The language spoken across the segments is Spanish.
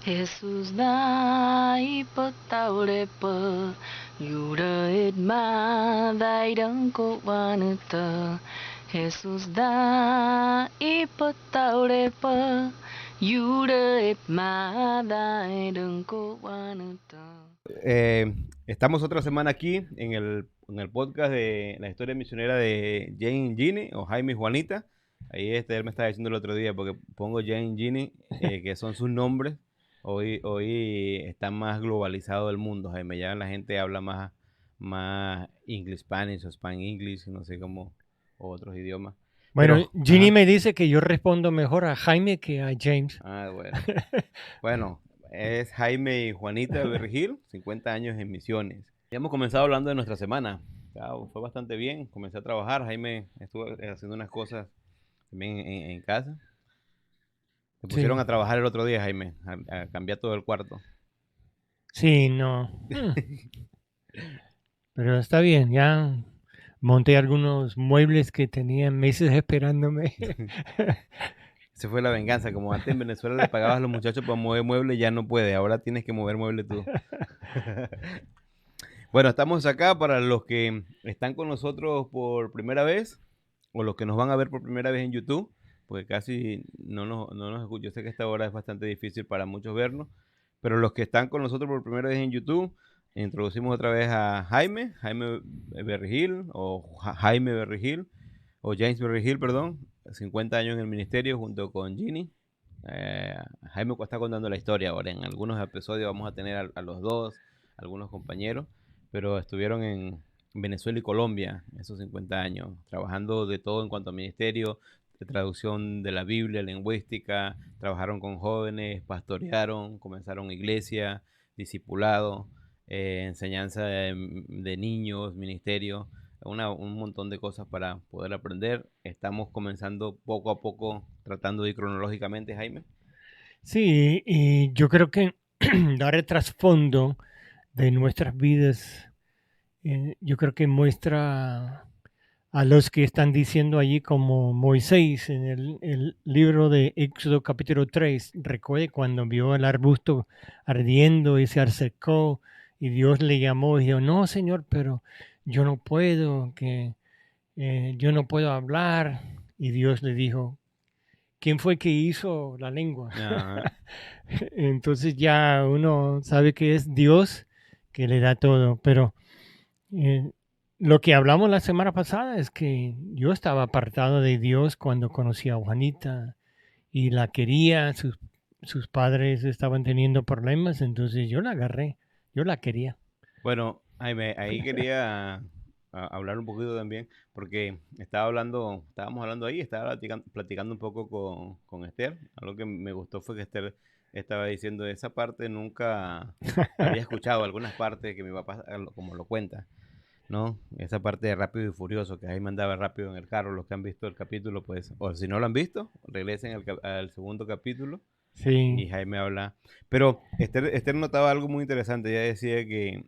Jesus nai pa tao le pa Yura et ma dai dang ko wanuta Jesus nai pa tao le pa Yura et ma dai dang ko wanuta. Estamos otra semana aquí en el podcast de la historia misionera de Jane Gini o Jaime y Juanita. Ahí él me estaba diciendo el otro día, porque pongo Jane Gini, que son sus nombres. Hoy está más globalizado el mundo, Jaime. Ya la gente habla más English Spanish o Spanish English, no sé cómo, o otros idiomas. Bueno, Pero, Ginny ajá. me dice que yo respondo mejor a Jaime que a James. Bueno. Bueno, es Jaime y Juanita Virgil, 50 años en misiones. Ya hemos comenzado hablando de nuestra semana. Fue bastante bien. Comencé a trabajar. Jaime estuvo haciendo unas cosas también en casa. Te pusieron Sí, a trabajar el otro día, Jaime, a cambiar todo el cuarto. sí, no. Pero está bien, ya monté algunos muebles que tenían meses esperándome. Se fue la venganza. Como antes en Venezuela le pagabas a los muchachos para mover muebles, ya no puede. Ahora tienes que mover muebles tú. Bueno, estamos acá para los que están con nosotros por primera vez o los que nos van a ver por primera vez en YouTube, porque casi no nos escuchan. Yo sé que esta hora es bastante difícil para muchos vernos, pero los que están con nosotros por primera vez en YouTube, introducimos otra vez a Jaime Berrigil o Jaime Berrigil o James Berrigil, perdón, 50 años en el ministerio junto con Ginny. Eh, Jaime está contando la historia ahora. En algunos episodios vamos a tener a los dos, algunos compañeros, pero estuvieron en Venezuela y Colombia esos 50 años, trabajando de todo en cuanto a ministerio, de traducción de la Biblia, lingüística, trabajaron con jóvenes, pastorearon, comenzaron iglesia, discipulado, enseñanza de niños, ministerio, un montón de cosas para poder aprender. Estamos comenzando poco a poco, tratando de ir cronológicamente, Jaime. Sí, y yo creo que dar el trasfondo de nuestras vidas, yo creo que muestra a los que están diciendo allí como Moisés en el libro de Éxodo capítulo 3. Recuerde cuando vio el arbusto ardiendo y se acercó y Dios le llamó y dijo, no, Señor, pero yo no puedo, que yo no puedo hablar. Y Dios le dijo, ¿quién fue que hizo la lengua? Ajá. Entonces ya uno sabe que es Dios que le da todo, pero eh, lo que hablamos la semana pasada es que yo estaba apartado de Dios cuando conocí a Juanita y la quería, sus padres estaban teniendo problemas, entonces yo la agarré, yo la quería. Bueno, Jaime, ahí quería hablar un poquito también, porque estábamos hablando ahí, estaba platicando un poco con Esther. Algo que me gustó fue que Esther estaba diciendo esa parte, nunca había escuchado algunas partes que mi papá como lo cuenta, ¿no? Esa parte de Rápido y Furioso, que Jaime andaba rápido en el carro. Los que han visto el capítulo, pues, o si no lo han visto, regresen al segundo capítulo Sí, y Jaime habla. Pero Esther notaba algo muy interesante. Ella decía que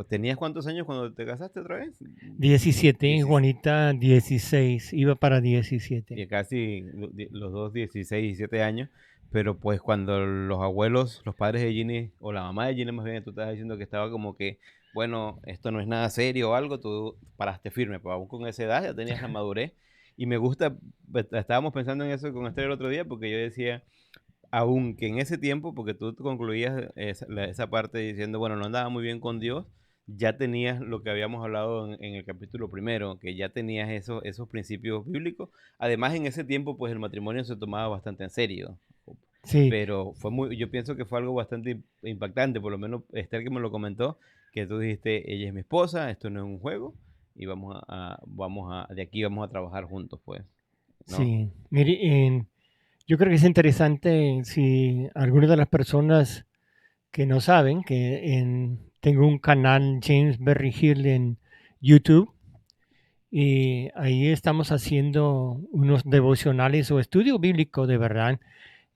¿tenías cuántos años cuando te casaste otra vez? 17, 16. Juanita 16, iba para 17. Y casi los dos 16, 17 años. Pero pues cuando los abuelos, los padres de Ginny, o la mamá de Ginny más bien, tú estabas diciendo que estaba como que, bueno, esto no es nada serio o algo, tú paraste firme, pues aún con esa edad ya tenías la madurez. Y me gusta, estábamos pensando en eso con Esther el otro día, porque yo decía, aunque en ese tiempo, porque tú concluías esa parte diciendo, bueno, no andaba muy bien con Dios, ya tenías lo que habíamos hablado en el capítulo primero, que ya tenías esos principios bíblicos. Además, en ese tiempo, pues el matrimonio se tomaba bastante en serio. Sí, Pero yo pienso que fue algo bastante impactante, por lo menos Esther que me lo comentó, que tú dijiste, ella es mi esposa, esto no es un juego, y de aquí vamos a trabajar juntos, pues, ¿no? sí. Mire, yo creo que es interesante si algunas de las personas que no saben que tengo un canal James Berry Hill en YouTube y ahí estamos haciendo unos devocionales o estudio bíblico de verdad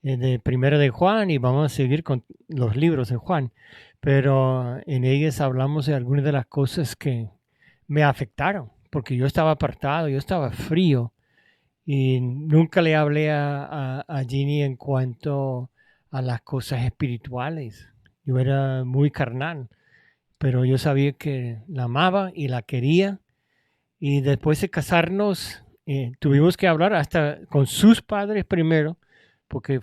de Primera de Juan y vamos a seguir con los libros de Juan, pero en ellas hablamos de algunas de las cosas que me afectaron porque yo estaba apartado, yo estaba frío y nunca le hablé a Ginny en cuanto a las cosas espirituales. Yo era muy carnal, pero yo sabía que la amaba y la quería. Y después de casarnos, tuvimos que hablar hasta con sus padres primero, porque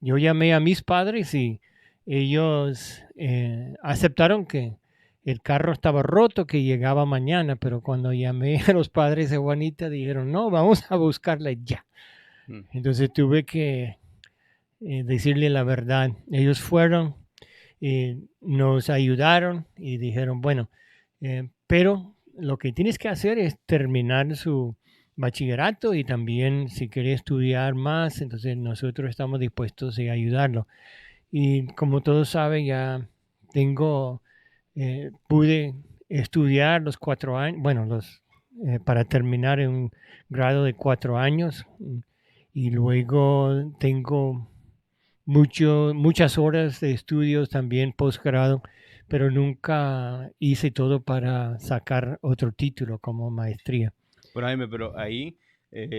yo llamé a mis padres y ellos aceptaron que el carro estaba roto, que llegaba mañana, pero cuando llamé a los padres de Juanita dijeron, no, vamos a buscarla ya. Mm. Entonces tuve que decirle la verdad. Ellos fueron, nos ayudaron y dijeron, bueno, pero lo que tienes que hacer es terminar su bachillerato y también si quiere estudiar más, entonces nosotros estamos dispuestos a ayudarlo. Y como todos saben, ya pude estudiar los 4 años, bueno, para terminar en un grado de 4 años y luego tengo muchas horas de estudios también posgrado, pero nunca hice todo para sacar otro título como maestría. Bueno, Jaime, pero ahí,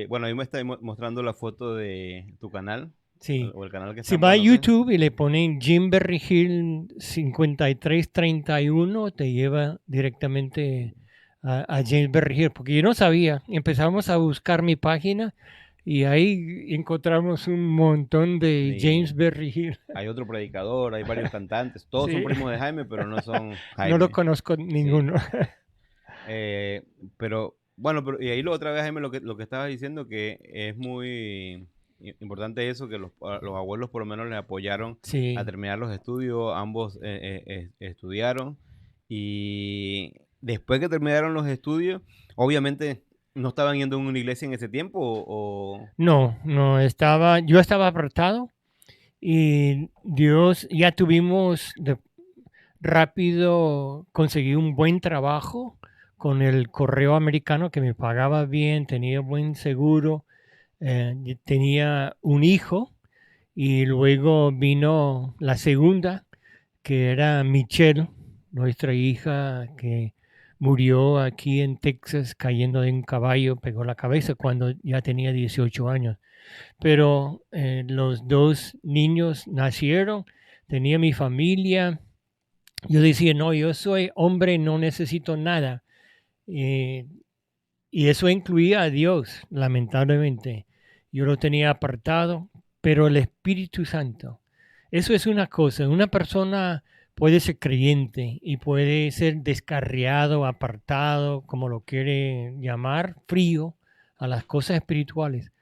bueno, ahí me está mostrando la foto de tu canal, Sí. o el canal que Si están va a poniendo ustedes. YouTube y le ponen Jim Berry Hill 5331, te lleva directamente a James Berry Hill, porque yo no sabía. Empezamos a buscar mi página y ahí encontramos un montón de Y James Berry Hill. hay otro predicador, hay varios cantantes, todos son Sí. primos de Jaime, pero no son No Jaime. lo conozco ninguno. Pero bueno, y ahí otra vez, Jaime, lo que estabas diciendo, que es muy importante eso, que los abuelos por lo menos les apoyaron Sí. a terminar los estudios, ambos estudiaron, y después que terminaron los estudios, obviamente no estaban yendo a una iglesia en ese tiempo, No, yo estaba apartado y Dios, ya tuvimos rápido, conseguí un buen trabajo con el correo americano que me pagaba bien, tenía buen seguro, tenía un hijo y luego vino la segunda, que era Michelle, nuestra hija que murió aquí en Texas cayendo de un caballo, pegó la cabeza cuando ya tenía 18 años. Pero los dos niños nacieron, tenía mi familia. Yo decía, no, yo soy hombre, no necesito nada. Y eso incluía a Dios, lamentablemente. Yo lo tenía apartado, pero el Espíritu Santo, eso es una cosa. Una persona puede ser creyente y puede ser descarriado, apartado, como lo quiere llamar, frío a las cosas espirituales.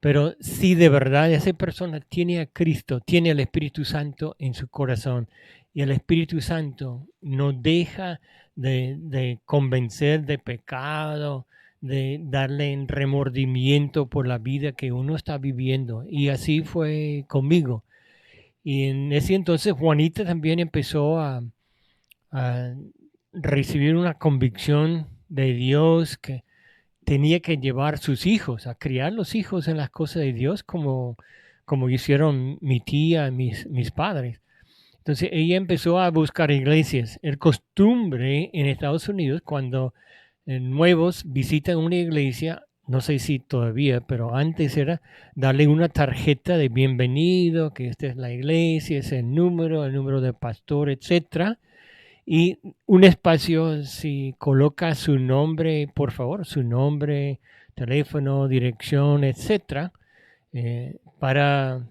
Pero si de verdad esa persona tiene a Cristo, tiene al Espíritu Santo en su corazón, y el Espíritu Santo no deja de convencer de pecado, de darle en remordimiento por la vida que uno está viviendo. Y así fue conmigo. Y en ese entonces Juanita también empezó a recibir una convicción de Dios que tenía que llevar sus hijos, a criar los hijos en las cosas de Dios como hicieron mi tía, mis padres. Entonces ella empezó a buscar iglesias. El costumbre en Estados Unidos, cuando nuevos visitan una iglesia, no sé si todavía, pero antes era darle una tarjeta de bienvenido, que esta es la iglesia, es el número de pastor, etcétera. Y un espacio, si coloca su nombre, por favor, su nombre, teléfono, dirección, etcétera, para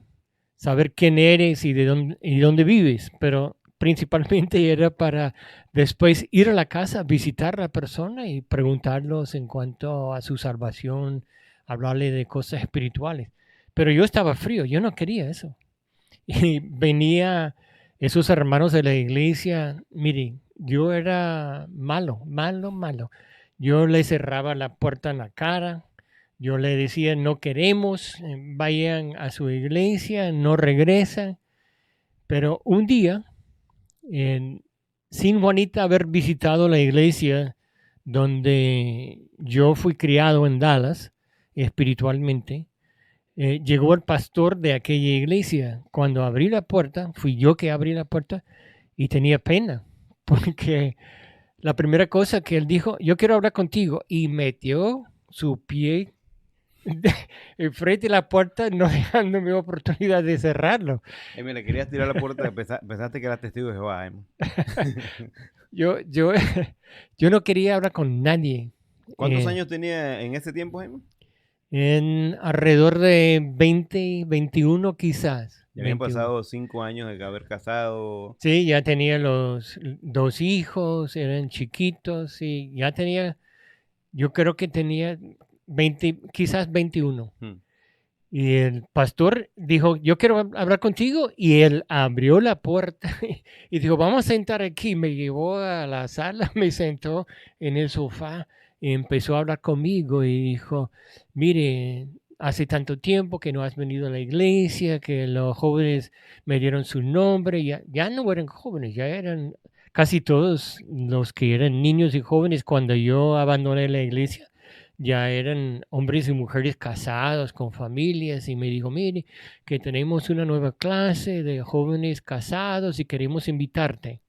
saber quién eres y de dónde vives. Pero principalmente era para después ir a la casa, visitar a la persona y preguntarlos en cuanto a su salvación, hablarle de cosas espirituales. Pero yo estaba frío, yo no quería eso. Y venía esos hermanos de la iglesia, miren, yo era malo. Yo le cerraba la puerta en la cara, yo le decía, no queremos, vayan a su iglesia, no regresan. Pero un día, sin Juanita haber visitado la iglesia donde yo fui criado en Dallas, espiritualmente, llegó el pastor de aquella iglesia. Cuando abrí la puerta, fui yo que abrí la puerta y tenía pena, porque la primera cosa que él dijo, yo quiero hablar contigo, y metió su pie enfrente de la puerta, no dejándome oportunidad de cerrarlo. Me le querías tirar a la puerta, pensaste que era testigo de Jehová, Jaime. Yo, yo, yo no quería hablar con nadie. ¿Cuántos años tenía en ese tiempo, Jaime? En alrededor de 20, 21 quizás. Ya habían 21. pasado 5 años de haber casado. Sí, ya tenía los 2 hijos, eran chiquitos, y ya tenía, yo creo que tenía 20, quizás 21. Hmm. Y el pastor dijo, yo quiero hablar contigo, y él abrió la puerta y dijo, vamos a sentar aquí. Me llevó a la sala, me sentó en el sofá y empezó a hablar conmigo y dijo, mire, hace tanto tiempo que no has venido a la iglesia, que los jóvenes me dieron su nombre, ya no eran jóvenes, ya eran casi todos los que eran niños y jóvenes cuando yo abandoné la iglesia. Ya eran hombres y mujeres casados con familias, y me dijo, mire, que tenemos una nueva clase de jóvenes casados y queremos invitarte.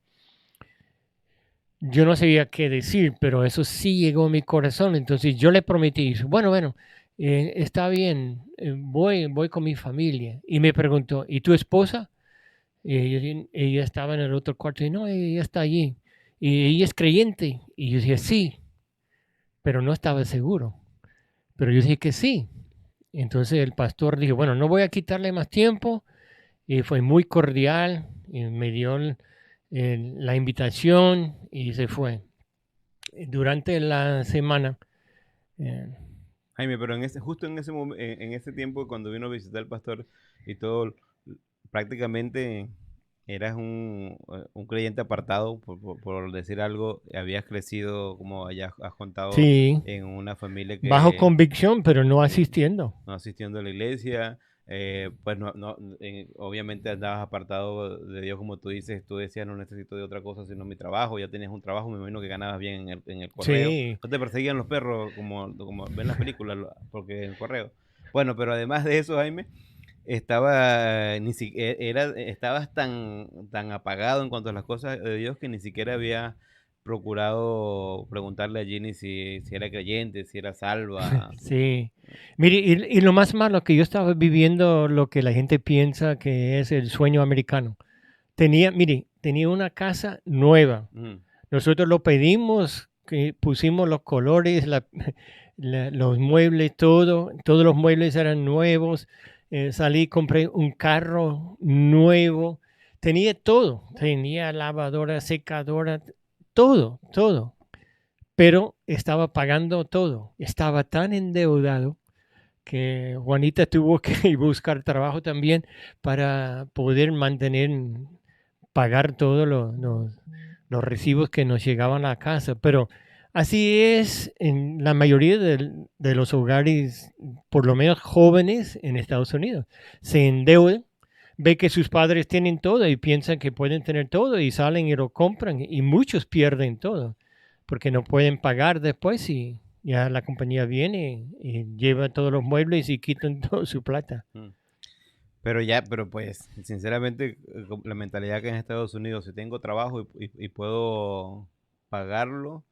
Yo no sabía qué decir, pero eso sí llegó a mi corazón. Entonces yo le prometí, bueno, está bien, voy con mi familia. Y me preguntó, ¿y tu esposa? Ella estaba en el otro cuarto y no, ella está allí. Y ella es creyente. Y yo dije, sí, pero no estaba seguro. Pero yo dije que sí. Entonces el pastor dijo, bueno, no voy a quitarle más tiempo. Y fue muy cordial, y me dio la invitación y se fue. Durante la semana, eh, Jaime, pero justo en ese tiempo cuando vino a visitar el pastor y todo, prácticamente eras un creyente apartado, por decir algo, habías crecido, como ya has contado, sí, en una familia bajo que convicción, pero no sí, asistiendo. no asistiendo a la iglesia, pues obviamente andabas apartado de Dios, como tú dices, tú decías, no necesito de otra cosa sino mi trabajo, ya tenías un trabajo, me imagino que ganabas bien en el correo, Sí, no te perseguían los perros como ven las películas, porque en el correo. Bueno, pero además de eso, Jaime, estabas tan apagado en cuanto a las cosas de Dios que ni siquiera había procurado preguntarle a Ginny si era creyente, si era salva. sí. Mire, y lo más malo que yo estaba viviendo, lo que la gente piensa que es el sueño americano. Tenía una casa nueva. Ujú. Nosotros lo pedimos, que pusimos los colores, los muebles, todos los muebles eran nuevos. Salí, compré un carro nuevo. Tenía todo, tenía lavadora, secadora, todo. Pero estaba pagando todo. Estaba tan endeudado que Juanita tuvo que buscar trabajo también para poder pagar todos los recibos que nos llegaban a casa. Pero así es en la mayoría de los hogares, por lo menos jóvenes en Estados Unidos. Se endeudan, ve que sus padres tienen todo y piensan que pueden tener todo y salen y lo compran, y muchos pierden todo porque no pueden pagar después, y ya la compañía viene y lleva todos los muebles y quitan toda su plata. Mm. Pero pues, sinceramente, con la mentalidad que en Estados Unidos, si tengo trabajo y puedo pagarlo,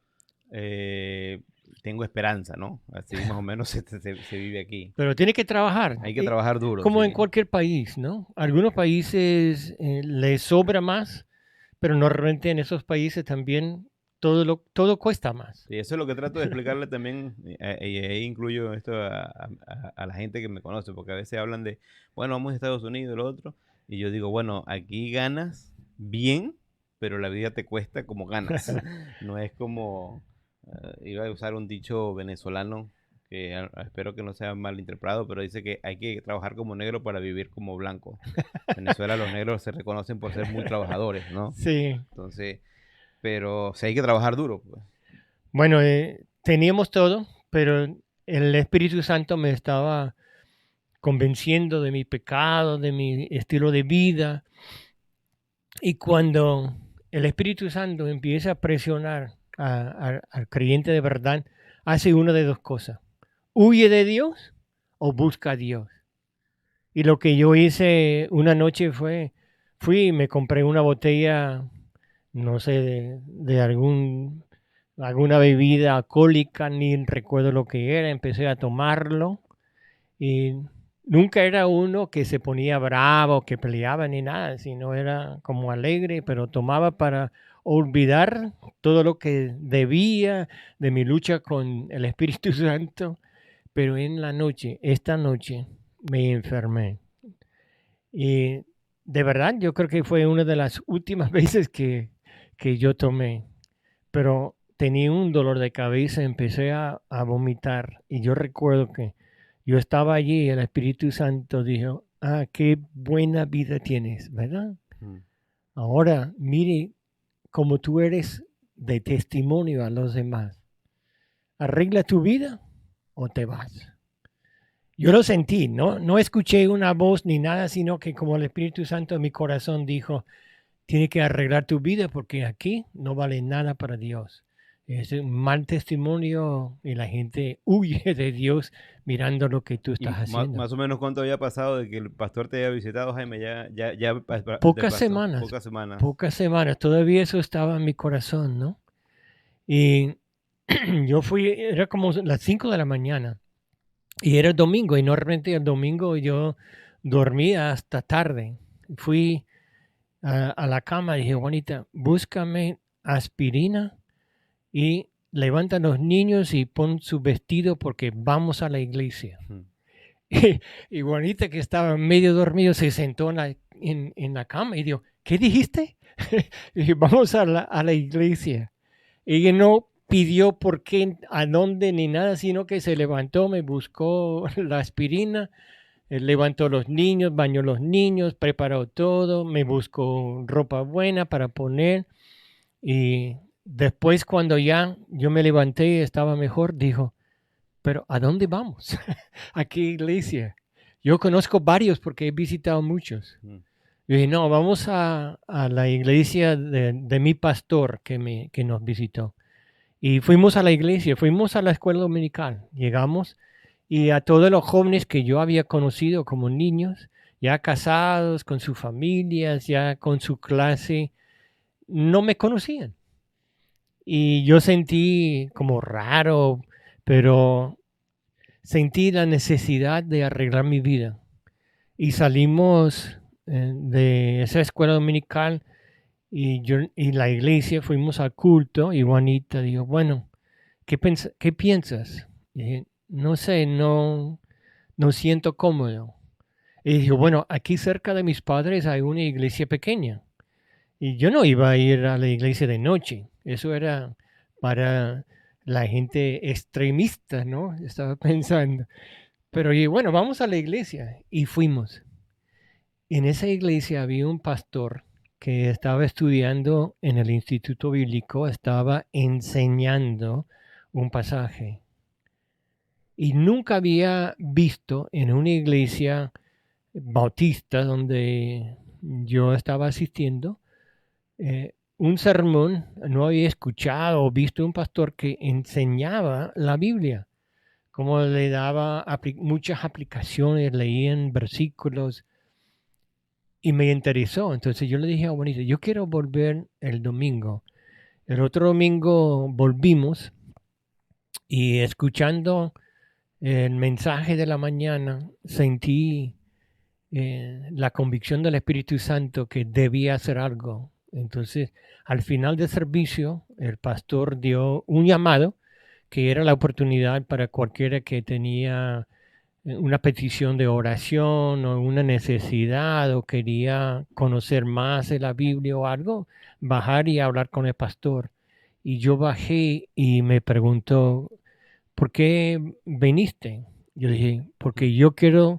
eh, tengo esperanza, ¿no? Así más o menos se vive aquí. Pero tiene que trabajar, Hay que trabajar duro, como en sí. cualquier país, ¿no? Algunos países les sobra más, pero normalmente en esos países también todo cuesta más. Y eso es lo que trato de explicarle también, y ahí incluyo esto a la gente que me conoce, porque a veces hablan de, bueno, vamos a Estados Unidos, lo otro, y yo digo, bueno, aquí ganas bien, pero la vida te cuesta como ganas. No es como, iba a usar un dicho venezolano, que espero que no sea mal interpretado, pero dice que hay que trabajar como negro para vivir como blanco. En Venezuela los negros se reconocen por ser muy trabajadores, ¿no? Sí, Entonces, pero sí hay que trabajar duro, pues. bueno, teníamos todo, pero el Espíritu Santo me estaba convenciendo de mi pecado, de mi estilo de vida. Y cuando el Espíritu Santo empieza a presionar al creyente de verdad, hace una de dos cosas: huye de Dios o busca a Dios. Y lo que yo hice una noche fui y me compré una botella, no sé, de alguna bebida alcohólica, ni recuerdo lo que era, empecé a tomarlo Y nunca era uno que se ponía bravo, que peleaba ni nada, sino era como alegre, pero tomaba para olvidar todo lo que debía de mi lucha con el Espíritu Santo. Pero en la noche, esta noche, me enfermé. Y de verdad, yo creo que fue una de las últimas veces que yo tomé, pero tenía un dolor de cabeza, empecé a vomitar y yo recuerdo que yo estaba allí y el Espíritu Santo dijo, ah, qué buena vida tienes, ¿verdad? Mm. Ahora mire cómo tú eres de testimonio a los demás. Arregla tu vida o te vas. Yo lo sentí, no escuché una voz ni nada, sino que como el Espíritu Santo en mi corazón dijo, tiene que arreglar tu vida porque aquí no vale nada para Dios. Es un mal testimonio y la gente huye de Dios mirando lo que tú Y estás haciendo. más o menos cuánto había pasado de que el pastor te haya visitado, Jaime, del Pocas pastor, semanas, pocas semanas. pocas semanas, todavía eso estaba en mi corazón, ¿no? Y yo fui, era como las 5 de la mañana y era el domingo y normalmente el domingo yo dormía hasta tarde. Fui a la cama y dije, Juanita, búscame aspirina y levanta a los niños y pon su vestido porque vamos a la iglesia. Ujú. Y Juanita, que estaba medio dormido, se sentó en la cama y dijo, ¿qué dijiste? Y dije, vamos a la iglesia. Ella no pidió por qué, a dónde ni nada, sino que se levantó, me buscó la aspirina, levantó los niños, bañó los niños, preparó todo, me buscó ropa buena para poner y después cuando ya yo me levanté y estaba mejor, dijo, pero ¿a dónde vamos? ¿A qué iglesia? Yo conozco varios porque he visitado muchos. Mm. Yo dije, no, vamos a la iglesia de mi pastor que nos visitó. Y fuimos a la iglesia, fuimos a la escuela dominical. Llegamos y a todos los jóvenes que yo había conocido como niños, ya casados, con sus familias, ya con su clase, no me conocían. Y yo sentí como raro, pero sentí la necesidad de arreglar mi vida. Y salimos de esa escuela dominical y yo y la iglesia, fuimos al culto y Juanita dijo, bueno, ¿qué piensas? Y dije, no sé, no siento cómodo. Y dijo, bueno, aquí cerca de mis padres hay una iglesia pequeña. Y yo no iba a ir a la iglesia de noche. Eso era para la gente extremista, ¿no? Estaba pensando. Pero y bueno, vamos a la iglesia. Y fuimos. En esa iglesia había un pastor que estaba estudiando en el Instituto Bíblico, estaba enseñando un pasaje. Y nunca había visto en una iglesia bautista donde yo estaba asistiendo un sermón, no había escuchado o visto un pastor que enseñaba la Biblia, como le daba muchas aplicaciones, leían versículos y me interesó. Entonces yo le dije a Bonita, yo quiero volver el domingo. El otro domingo volvimos y escuchando el mensaje de la mañana sentí la convicción del Espíritu Santo que debía hacer algo. Entonces, al final del servicio, el pastor dio un llamado que era la oportunidad para cualquiera que tenía una petición de oración o una necesidad o quería conocer más de la Biblia o algo, bajar y hablar con el pastor. Y yo bajé y me preguntó, ¿por qué viniste? Yo dije, porque yo quiero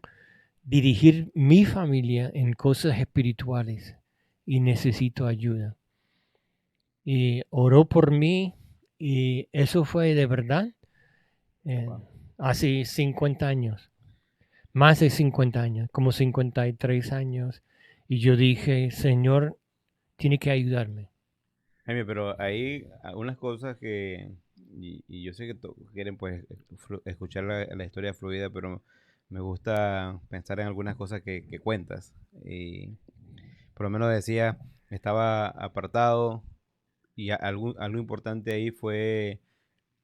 dirigir mi familia en cosas espirituales y necesito ayuda. Y oró por mí y eso fue de verdad Wow. hace 50 años, más de 50 años, como 53 años. Y yo dije, Señor, tiene que ayudarme. Jaime, pero hay algunas cosas y yo sé que quieren pues escuchar la historia fluida, pero me gusta pensar en algunas cosas que cuentas. Y por lo menos decía, estaba apartado y algo importante ahí fue,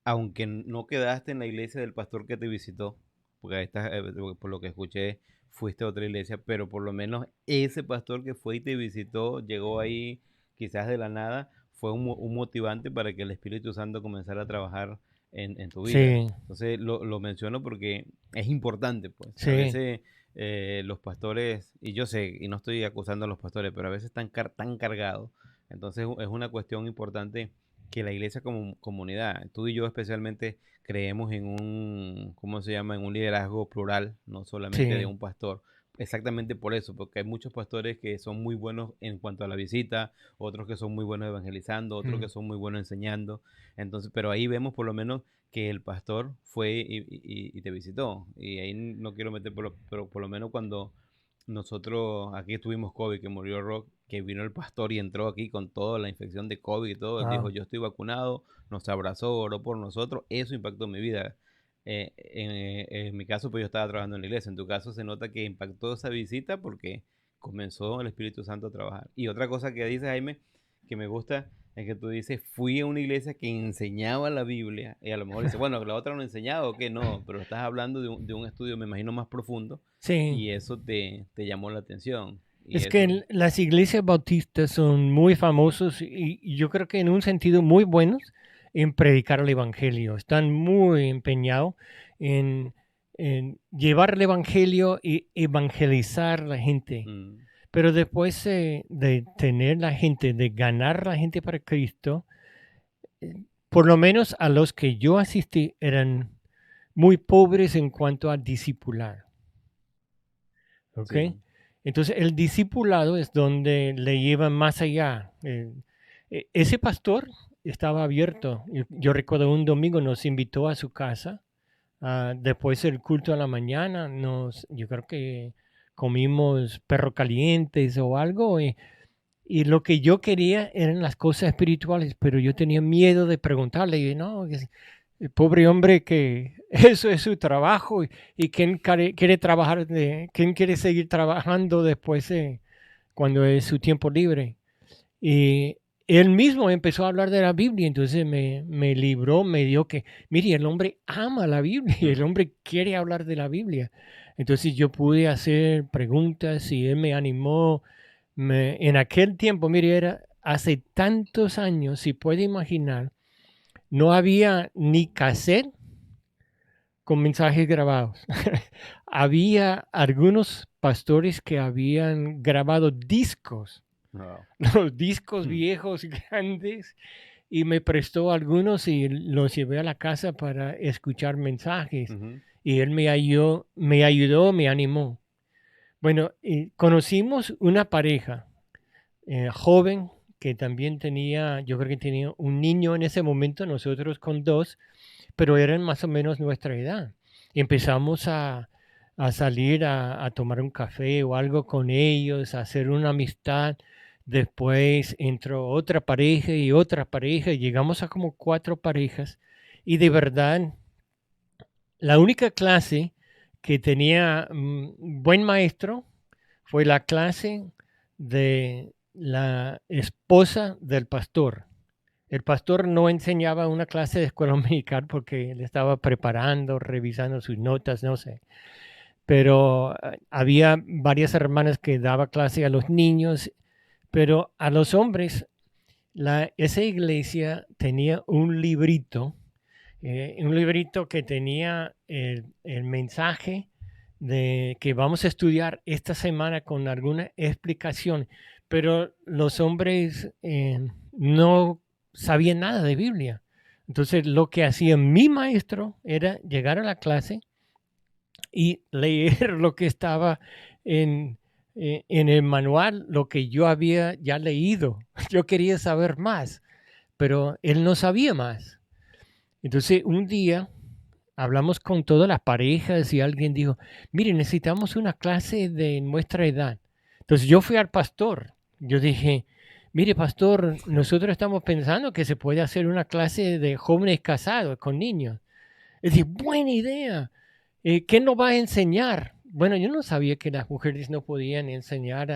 aunque no quedaste en la iglesia del pastor que te visitó, porque por lo que escuché, fuiste a otra iglesia, pero por lo menos ese pastor que fue y te visitó, llegó ahí quizás de la nada, fue un motivante para que el Espíritu Santo comenzara a trabajar en tu vida. Sí, Entonces lo menciono porque es importante, pues. A sí, veces los pastores, y yo sé, y no estoy acusando a los pastores, pero a veces están tan cargados. Entonces es una cuestión importante que la iglesia como comunidad, tú y yo especialmente, creemos en un, ¿cómo se llama? En un liderazgo plural, no solamente de sí. un pastor. Exactamente por eso, porque hay muchos pastores que son muy buenos en cuanto a la visita, otros que son muy buenos evangelizando, otros que Mm. son muy buenos enseñando. Entonces, pero ahí vemos por lo menos que el pastor fue y te visitó. Y ahí no quiero meter, pero por lo menos cuando nosotros aquí tuvimos COVID, que murió Rock, que vino el pastor y entró aquí con toda la infección de COVID y todo, dijo, Ah, yo estoy vacunado, nos abrazó, oró por nosotros, eso impactó mi vida. En mi caso, pues yo estaba trabajando en la iglesia, en tu caso se nota que impactó esa visita porque comenzó el Espíritu Santo a trabajar. Y otra cosa que dice Jaime, que me gusta, es que tú dices, fui a una iglesia que enseñaba la Biblia, y a lo mejor dice, bueno, la otra no enseñaba o que no, pero estás hablando de un estudio, me imagino, más profundo, sí. y eso te llamó la atención. Y Es que eso, las iglesias bautistas son muy famosos y yo creo que en un sentido muy buenos en predicar el evangelio. Están muy empeñados en, en llevar el evangelio y evangelizar a la gente. mm, Pero después de tener la gente, de ganar la gente para Cristo, por lo menos a los que yo asistí eran muy pobres en cuanto a discipular. ¿Ok? sí, Entonces el discipulado es donde le llevan más allá. Ese pastor estaba abierto. Yo recuerdo un domingo nos invitó a su casa. Después del culto a la mañana, yo creo que comimos perro calientes o algo. Y lo que yo quería eran las cosas espirituales, pero yo tenía miedo de preguntarle. Y no, el pobre hombre que eso es su trabajo y quién quiere trabajar, quién quiere seguir trabajando después cuando es su tiempo libre. Y él mismo empezó a hablar de la Biblia, entonces me libró, me dio que, mire, el hombre ama la Biblia, el mm, hombre quiere hablar de la Biblia. Entonces yo pude hacer preguntas y él me animó. En aquel tiempo, mire, era hace tantos años, si puede imaginar, no había ni cassette con mensajes grabados. Había algunos pastores que habían grabado discos, wow, los discos mm, viejos grandes, y me prestó algunos y los llevé a la casa para escuchar mensajes. ujú, Y él me ayudó, me animó. Bueno, y conocimos una pareja joven que también tenía, yo creo que tenía un niño en ese momento, nosotros con dos, pero eran más o menos nuestra edad. Y empezamos a salir a tomar un café o algo con ellos, a hacer una amistad. Después entró otra pareja y llegamos a como 4 parejas. Y de verdad, la única clase que tenía buen maestro fue la clase de la esposa del pastor. El pastor no enseñaba una clase de escuela dominical porque él estaba preparando, revisando sus notas, no sé. Pero había varias hermanas que daba clase a los niños, pero a los hombres, esa iglesia tenía un librito que tenía el mensaje de que vamos a estudiar esta semana con alguna explicación, pero los hombres no sabían nada de Biblia. Entonces lo que hacía mi maestro era llegar a la clase y leer lo que estaba en, en el manual, lo que yo había ya leído. Yo quería saber más, pero él no sabía más. Entonces un día hablamos con todas las parejas y alguien dijo, mire, necesitamos una clase de nuestra edad. Entonces yo fui al pastor. Yo dije, mire, pastor, nosotros estamos pensando que se puede hacer una clase de jóvenes casados con niños. Él dice, buena idea. ¿Qué nos va a enseñar? Bueno, yo no sabía que las mujeres no podían enseñar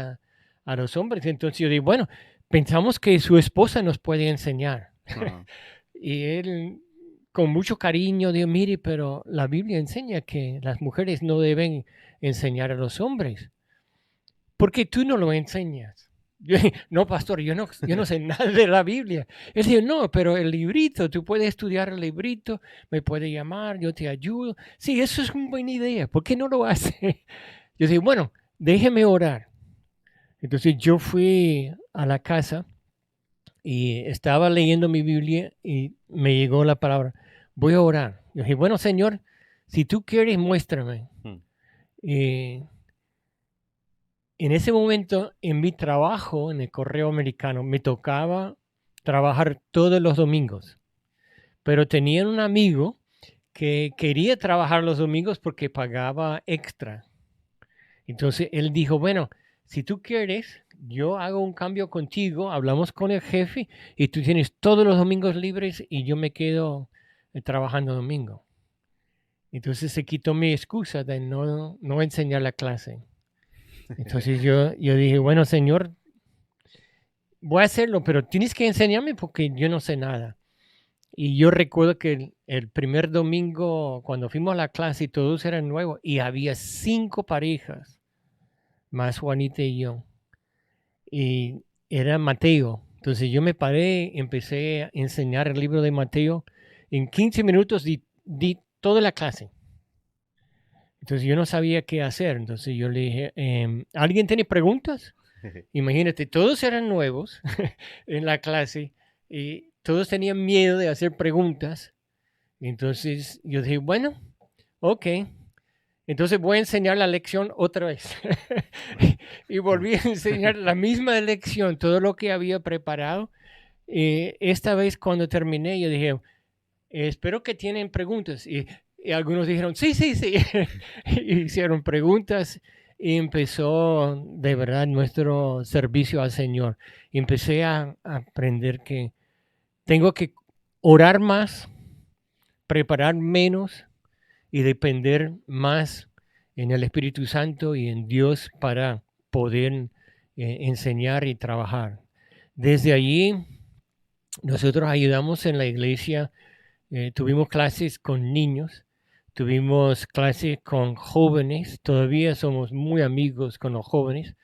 a los hombres. Entonces yo dije, bueno, pensamos que su esposa nos puede enseñar. ajá, Y él con mucho cariño, digo, mire, pero la Biblia enseña que las mujeres no deben enseñar a los hombres. ¿Por qué tú no lo enseñas? No, pastor, yo no sé nada de la Biblia. Él dijo, no, pero el librito, tú puedes estudiar el librito, me puedes llamar, yo te ayudo. Sí, eso es una buena idea. ¿Por qué no lo hace? Yo dije, bueno, déjeme orar. Entonces yo fui a la casa y estaba leyendo mi Biblia y me llegó la palabra, voy a orar. Yo dije, bueno, Señor, si tú quieres, muéstrame. Y en ese momento, en mi trabajo, en el correo americano, me tocaba trabajar todos los domingos. Pero tenía un amigo que quería trabajar los domingos porque pagaba extra. Entonces él dijo, bueno, si tú quieres, yo hago un cambio contigo, hablamos con el jefe y tú tienes todos los domingos libres y yo me quedo trabajando domingo. Entonces se quitó mi excusa de no enseñar la clase. Entonces yo dije, bueno, Señor, voy a hacerlo, pero tienes que enseñarme porque yo no sé nada. Y yo recuerdo que el primer domingo, cuando fuimos a la clase, todos eran nuevos y había 5 parejas, más Juanita y yo. Y era Mateo. Entonces yo me paré, empecé a enseñar el libro de Mateo. En 15 minutos di toda la clase. Entonces yo no sabía qué hacer. Entonces yo le dije, ¿alguien tiene preguntas? Imagínate, todos eran nuevos en la clase y todos tenían miedo de hacer preguntas. Entonces yo dije, bueno, ok. Entonces voy a enseñar la lección otra vez. Y volví a enseñar la misma lección, todo lo que había preparado. Esta vez cuando terminé, yo dije, espero que tienen preguntas. Y algunos dijeron, sí. Hicieron preguntas y empezó de verdad nuestro servicio al Señor. Y empecé a aprender que tengo que orar más, preparar menos y depender más en el Espíritu Santo y en Dios para poder enseñar y trabajar. Desde allí, nosotros ayudamos en la iglesia, tuvimos clases con niños, tuvimos clases con jóvenes, todavía somos muy amigos con los jóvenes.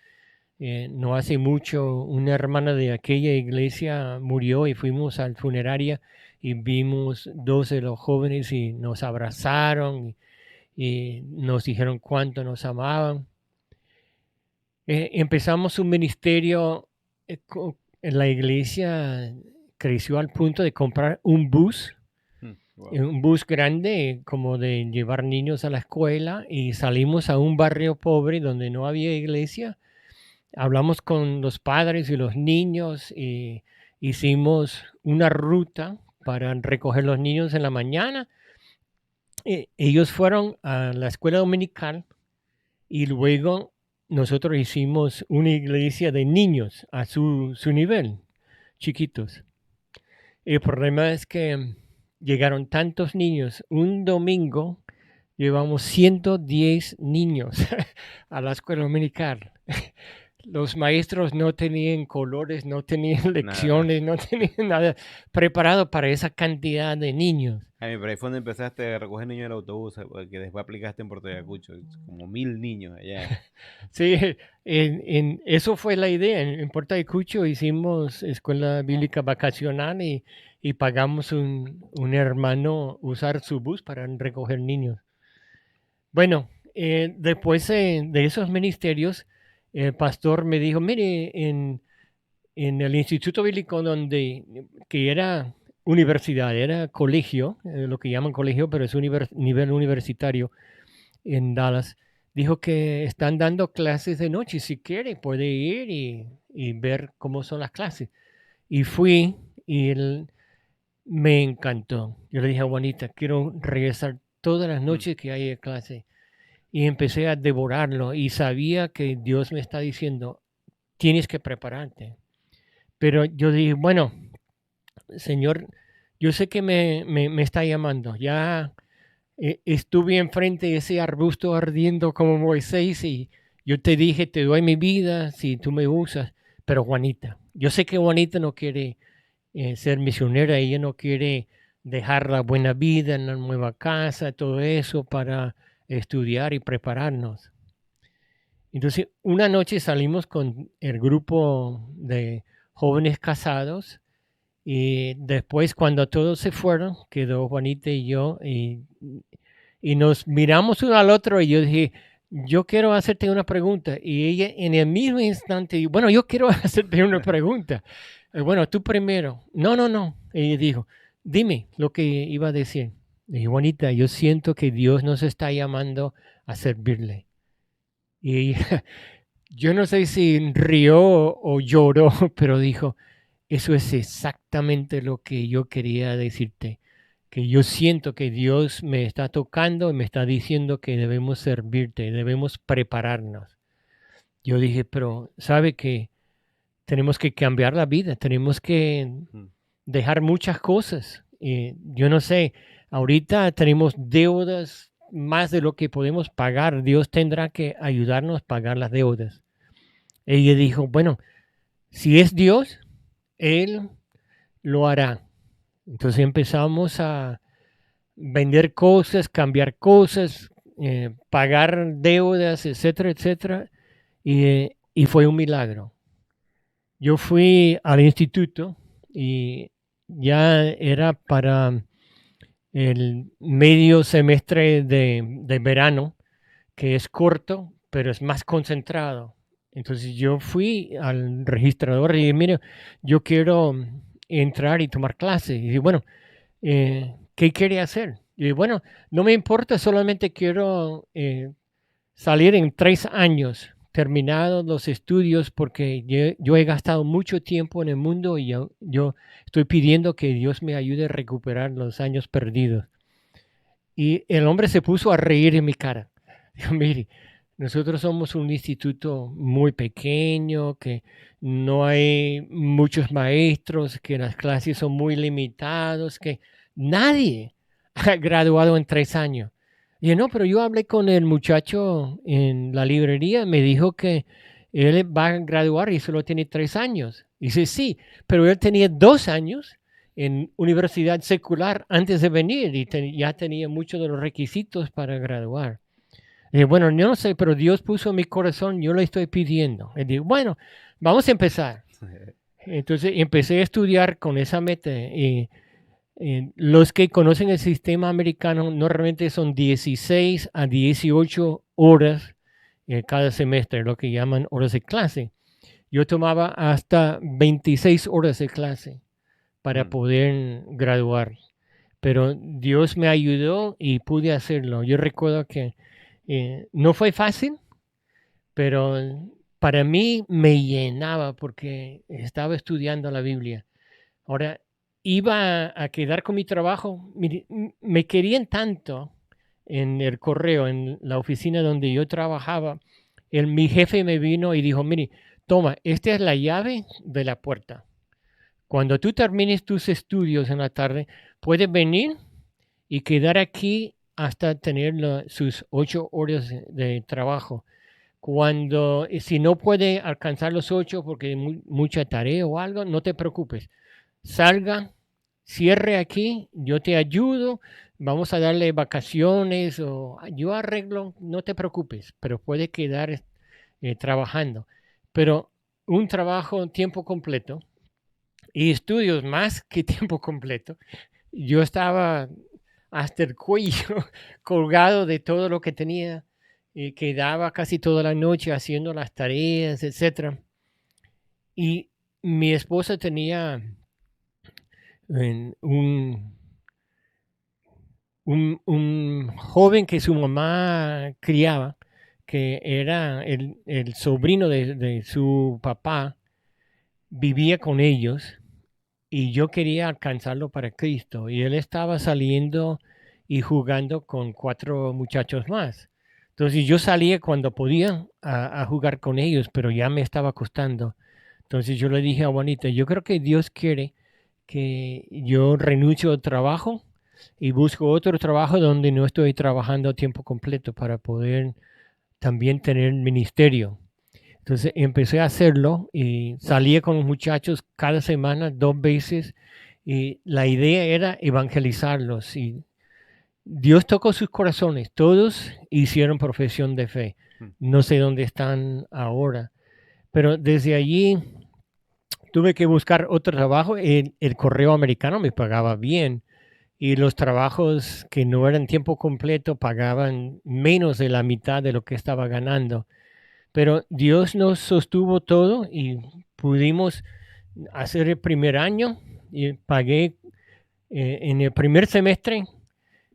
No hace mucho una hermana de aquella iglesia murió y fuimos al funeraria y vimos 2 de los jóvenes y nos abrazaron y nos dijeron cuánto nos amaban. Empezamos un ministerio en la iglesia, creció al punto de comprar un bus, un bus grande como de llevar niños a la escuela y salimos a un barrio pobre donde no había iglesia. Hablamos con los padres y los niños y hicimos una ruta para recoger los niños en la mañana. Ellos fueron a la escuela dominical y luego nosotros hicimos una iglesia de niños a su nivel, chiquitos. El problema es que llegaron tantos niños. Un domingo llevamos 110 niños a la escuela dominical. Los maestros no tenían colores, no tenían lecciones, no tenían nada preparado para esa cantidad de niños. A mí, pero ahí fue donde empezaste a recoger niños en el autobús, porque después aplicaste en Puerto Ayacucho, como 1000 niños allá. Sí, eso fue la idea. En Puerto Ayacucho hicimos escuela bíblica vacacional y pagamos un hermano usar su bus para recoger niños. Bueno, después de esos ministerios, el pastor me dijo, mire, en el Instituto Bíblico que era universidad, era colegio, lo que llaman colegio, pero es nivel universitario en Dallas, dijo que están dando clases de noche. Si quiere, puede ir y ver cómo son las clases. Y fui y me encantó. Yo le dije a Juanita, quiero regresar todas las noches que hay clase. Y empecé a devorarlo y sabía que Dios me está diciendo, tienes que prepararte. Pero yo dije, bueno, Señor, yo sé que me está llamando. Ya estuve enfrente de ese arbusto ardiendo como Moisés y yo te dije, te doy mi vida si tú me usas. Pero Juanita, yo sé que Juanita no quiere ser misionera, ella no quiere dejar la buena vida en la nueva casa, todo eso para estudiar y prepararnos. Entonces, una noche salimos con el grupo de jóvenes casados y después cuando todos se fueron, quedó Juanita y yo y nos miramos uno al otro y yo dije, yo quiero hacerte una pregunta. Y ella en el mismo instante, bueno, yo quiero hacerte una pregunta. Bueno, tú primero. No, no, no. Ella dijo, dime lo que iba a decir. Le dije, Juanita, yo siento que Dios nos está llamando a servirle. Y ella, yo no sé si rió o lloró, pero dijo, eso es exactamente lo que yo quería decirte, que yo siento que Dios me está tocando y me está diciendo que debemos servirte, debemos prepararnos. Yo dije, pero sabe que tenemos que cambiar la vida, tenemos que Mm. dejar muchas cosas. Yo no sé, ahorita tenemos deudas más de lo que podemos pagar. Dios tendrá que ayudarnos a pagar las deudas. Ella dijo, bueno, si es Dios, Él lo hará. Entonces empezamos a vender cosas, cambiar cosas, pagar deudas, etcétera, etcétera. Y fue un milagro. Yo fui al instituto y ya era para el medio semestre de verano, que es corto, pero es más concentrado. Entonces yo fui al registrador y dije, mire, yo quiero entrar y tomar clases. Y dije, bueno, ¿qué quiere hacer? Y bueno, no me importa, solamente quiero salir en 3 años, terminados los estudios, porque yo he gastado mucho tiempo en el mundo y yo estoy pidiendo que Dios me ayude a recuperar los años perdidos. Y el hombre se puso a reír en mi cara. Dijo, mire, nosotros somos un instituto muy pequeño, que no hay muchos maestros, que las clases son muy limitados, que nadie ha graduado en 3 años. Y yo, no, pero yo hablé con el muchacho en la librería, me dijo que él va a graduar y solo tiene 3 años. Y dice, sí, pero él tenía 2 años en universidad secular antes de venir y ya tenía muchos de los requisitos para graduar. Bueno, yo no sé, pero Dios puso en mi corazón, yo lo estoy pidiendo. Y digo, bueno, vamos a empezar. Entonces empecé a estudiar con esa meta. Los que conocen el sistema americano normalmente son 16 a 18 horas cada semestre, lo que llaman horas de clase. Yo tomaba hasta 26 horas de clase para poder graduar. Pero Dios me ayudó y pude hacerlo. Yo recuerdo que no fue fácil, pero para mí me llenaba porque estaba estudiando la Biblia. Ahora, iba a quedar con mi trabajo. Mire, me querían tanto en el correo, en la oficina donde yo trabajaba. Mi jefe me vino y dijo, mire, toma, esta es la llave de la puerta. Cuando tú termines tus estudios en la tarde, puedes venir y quedar aquí hasta tener sus 8 horas de trabajo. Si no puede alcanzar los 8 porque hay mucha tarea o algo, no te preocupes. Salga, cierre aquí, yo te ayudo, vamos a darle vacaciones o yo arreglo, no te preocupes, pero puede quedar trabajando. Pero un trabajo tiempo completo y estudios más que tiempo completo. Yo estaba hasta el cuello colgado de todo lo que tenía y quedaba casi toda la noche haciendo las tareas, etc. Y mi esposa tenía un joven que su mamá criaba, que era el sobrino de su papá, vivía con ellos y yo quería alcanzarlo para Cristo. Y él estaba saliendo y jugando con 4 muchachos más. Entonces yo salía cuando podía a jugar con ellos, pero ya me estaba costando. Entonces yo le dije a Juanita, yo creo que Dios quiere que yo renuncie al trabajo y busco otro trabajo donde no estoy trabajando a tiempo completo para poder también tener ministerio. Entonces empecé a hacerlo y salía con los muchachos cada semana 2 veces y la idea era evangelizarlos. Y Dios tocó sus corazones, todos hicieron profesión de fe. Mm. No sé dónde están ahora, pero desde allí tuve que buscar otro trabajo. El correo americano me pagaba bien y los trabajos que no eran tiempo completo pagaban menos de la mitad de lo que estaba ganando. Pero Dios nos sostuvo todo y pudimos hacer el primer año y pagué en el primer semestre,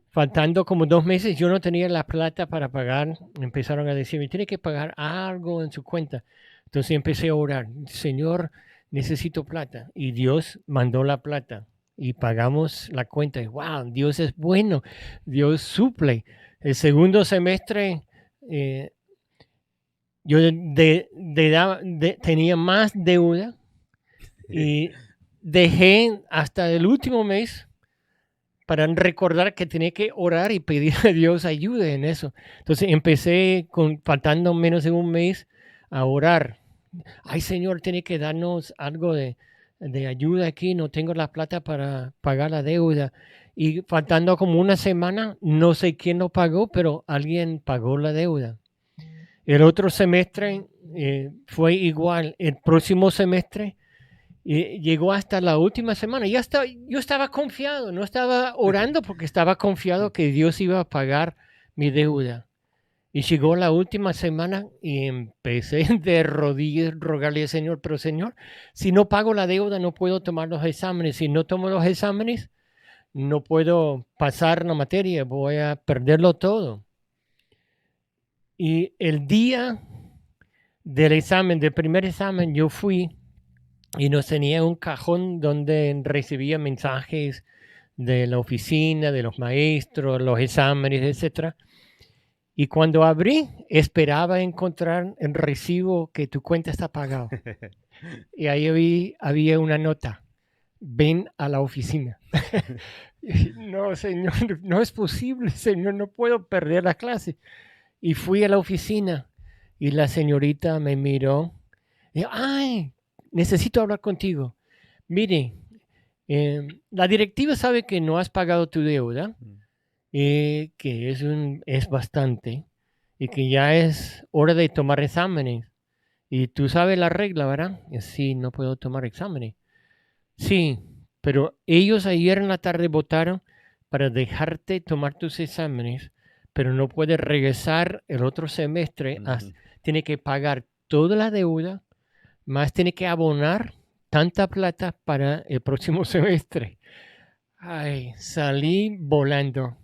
faltando como 2 meses. Yo no tenía la plata para pagar. Empezaron a decirme, tiene que pagar algo en su cuenta. Entonces empecé a orar, Señor, necesito plata. Y Dios mandó la plata y pagamos la cuenta. Y wow, Dios es bueno, Dios suple. El segundo semestre eh, yo tenía más deuda y dejé hasta el último mes para recordar que tenía que orar y pedir a Dios ayuda en eso. Entonces empecé faltando menos de un mes a orar. Ay, Señor, tiene que darnos algo de ayuda aquí. No tengo la plata para pagar la deuda. Y faltando como una semana, no sé quién lo pagó, pero alguien pagó la deuda. El otro semestre fue igual. El próximo semestre llegó hasta la última semana. Yo estaba confiado, no estaba orando porque estaba confiado que Dios iba a pagar mi deuda. Y llegó la última semana y empecé de rodillas rogarle al Señor, pero Señor, si no pago la deuda no puedo tomar los exámenes. Si no tomo los exámenes no puedo pasar la materia, voy a perderlo todo. Y el día del examen, del primer examen, yo fui y nos tenía un cajón donde recibía mensajes de la oficina, de los maestros, los exámenes, etc. Y cuando abrí, esperaba encontrar el recibo que tu cuenta está pagado. Y ahí había una nota. Ven a la oficina. No, Señor, no es posible, Señor, no puedo perder la clase. Y fui a la oficina y la señorita me miró y dijo, ay, necesito hablar contigo. Mire, la directiva sabe que no has pagado tu deuda, que es bastante, y que ya es hora de tomar exámenes. Y tú sabes la regla, ¿verdad? Sí, no puedo tomar exámenes. Sí, pero ellos ayer en la tarde votaron para dejarte tomar tus exámenes, pero no puedes regresar el otro semestre. Tiene que pagar toda la deuda, más tiene que abonar tanta plata para el próximo semestre. Ay, salí volando.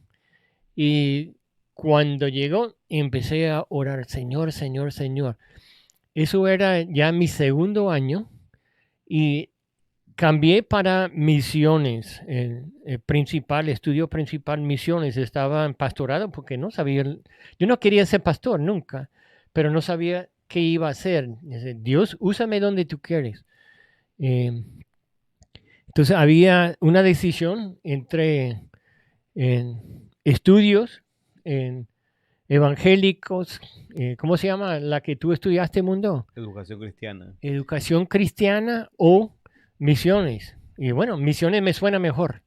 Y cuando llegó, empecé a orar, Señor, Señor, Señor. Eso era ya mi segundo año y cambié para misiones. El estudio principal, misiones. Estaba en pastorado porque no sabía, yo no quería ser pastor nunca, pero no sabía qué iba a hacer. Dios, úsame donde tú quieres. Entonces había una decisión entre estudios evangélicos, ¿cómo se llama la que tú estudiaste, Mundo? Educación cristiana. Educación cristiana o misiones. Y bueno, misiones me suena mejor.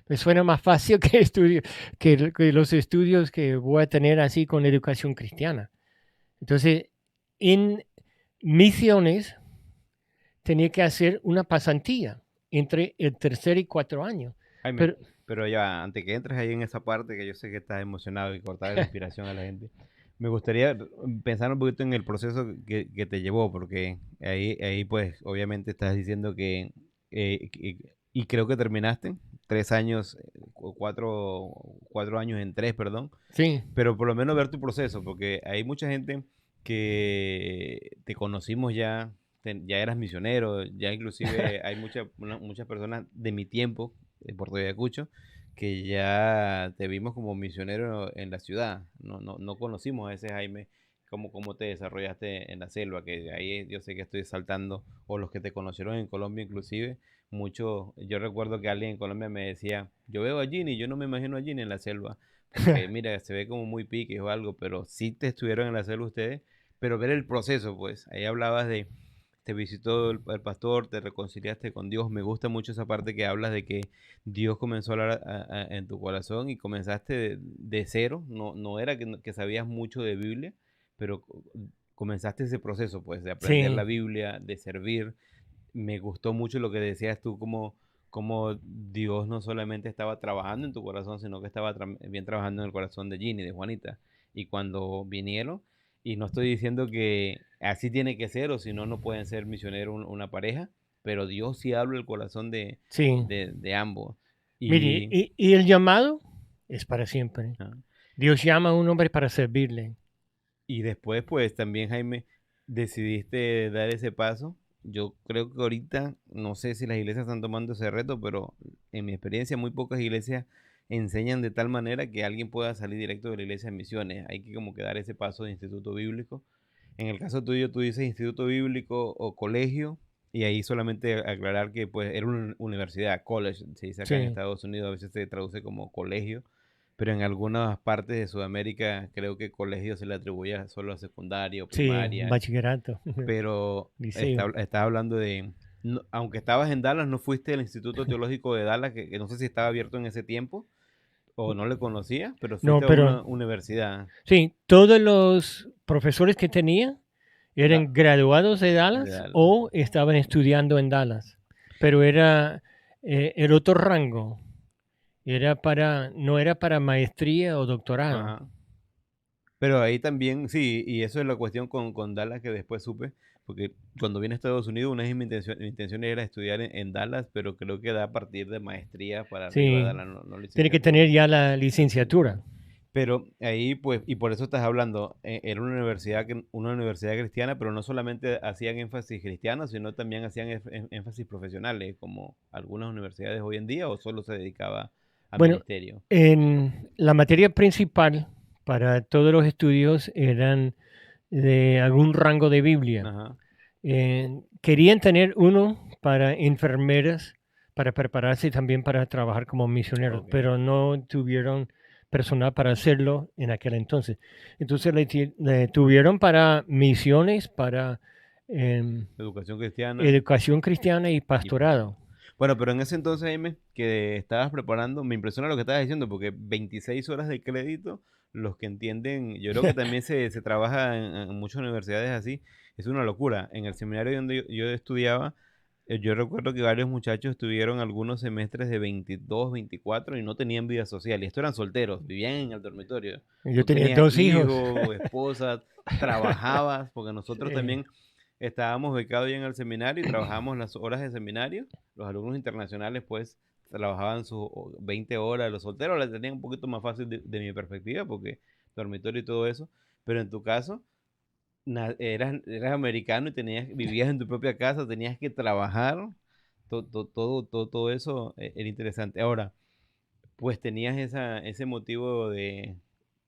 Me suena más fácil que los estudios que voy a tener así con educación cristiana. Entonces, en misiones tenía que hacer una pasantía entre el tercer y 4 años. Jaime, pero ya, antes que entres ahí en esa parte, que yo sé que estás emocionado y cortar la inspiración a la gente, me gustaría pensar un poquito en el proceso que te llevó, porque ahí pues obviamente estás diciendo y creo que terminaste 3 años, 4 años en 3, perdón, Sí, pero por lo menos ver tu proceso, porque hay mucha gente que te conocimos ya, ya eras misionero, ya inclusive hay muchas personas de mi tiempo, de Puerto Ayacucho, que ya te vimos como misionero en la ciudad. No conocimos a ese Jaime, cómo te desarrollaste en la selva, que ahí yo sé que estoy saltando, o los que te conocieron en Colombia inclusive, muchos, yo recuerdo que alguien en Colombia me decía, yo veo a Ginny, yo no me imagino a Ginny en la selva, porque mira, se ve como muy pique o algo, pero sí te estuvieron en la selva ustedes, pero ver el proceso, pues, ahí hablabas de te visitó el pastor, te reconciliaste con Dios. Me gusta mucho esa parte que hablas de que Dios comenzó a hablar en tu corazón y comenzaste de cero. No, no era que sabías mucho de Biblia, pero comenzaste ese proceso, pues, de aprender la Sí, Biblia, de servir. Me gustó mucho lo que decías tú, como Dios no solamente estaba trabajando en tu corazón, sino que estaba bien trabajando en el corazón de Ginny, de Juanita. Y cuando vinieron, y no estoy diciendo que así tiene que ser, o si no, no pueden ser misioneros una pareja, pero Dios sí habla el corazón sí. de ambos. Mire, Y, y el llamado es para siempre. ah, Dios llama a un hombre para servirle. y después, pues también, Jaime, decidiste dar ese paso. Yo creo que ahorita, no sé si las iglesias están tomando ese reto, pero en mi experiencia, muy pocas iglesias enseñan de tal manera que alguien pueda salir directo de la iglesia en misiones. Hay que como que dar ese paso de instituto bíblico. En el caso tuyo, tú dices instituto bíblico o colegio, y ahí solamente aclarar que pues era una universidad, college, se dice acá en Sí, Estados Unidos, a veces se traduce como colegio, pero en algunas partes de Sudamérica creo que colegio se le atribuye solo a secundaria o sí, primaria, bachillerato, pero liceo. estás hablando de, aunque estabas en Dallas, no fuiste al Instituto Teológico de Dallas, que no sé si estaba abierto en ese tiempo o no le conocía, pero No, fuiste a pero una universidad sí, todos los profesores que tenía da- eran graduados de de Dallas Dallas. o estaban estudiando en Dallas. Pero era el otro rango. No era para maestría o doctorado. Ajá. Pero ahí también, sí, y eso es la cuestión con Dallas que después supe, porque cuando vine a Estados Unidos, una de mi intención era estudiar en Dallas, pero creo que da a partir de maestría para arriba, Sí, Dallas, no, no tiene que licenciatura. tener ya la La licenciatura. licenciatura. Pero ahí, pues, y por eso estás hablando, era una universidad cristiana, pero no solamente hacían énfasis cristiano, sino también hacían énfasis profesionales, como algunas universidades hoy en día, o solo se dedicaba a Bueno, ministerio. en la materia principal para todos los estudios eran de algún rango de Biblia. Ajá, Querían tener uno para enfermeras, para prepararse y también para trabajar como misioneros, ok. pero no tuvieron personal para hacerlo en aquel entonces. Entonces le tuvieron para misiones, para Educación cristiana. educación cristiana y Y pastor. pastorado. Bueno, pero en ese entonces, Jaime, que estabas preparando, me impresiona lo que estabas diciendo, porque 26 horas de crédito, los que entienden, yo creo que también se trabaja en muchas universidades así, es una locura. En el seminario donde yo estudiaba, yo recuerdo que varios muchachos estuvieron algunos semestres de 22, 24 y no tenían vida social. Y estos eran solteros, vivían en el dormitorio. Yo No tenía tenías dos hijos. hijos, esposa, trabajabas, porque nosotros Sí, también estábamos becados ya en el seminario y trabajábamos las horas de seminario. Los alumnos internacionales pues trabajaban sus 20 horas, los solteros la tenían un poquito más fácil de mi perspectiva porque dormitorio y todo eso, pero en tu caso eras americano y vivías en tu propia casa, tenías que trabajar, todo eso era interesante. Ahora, pues tenías ese motivo de,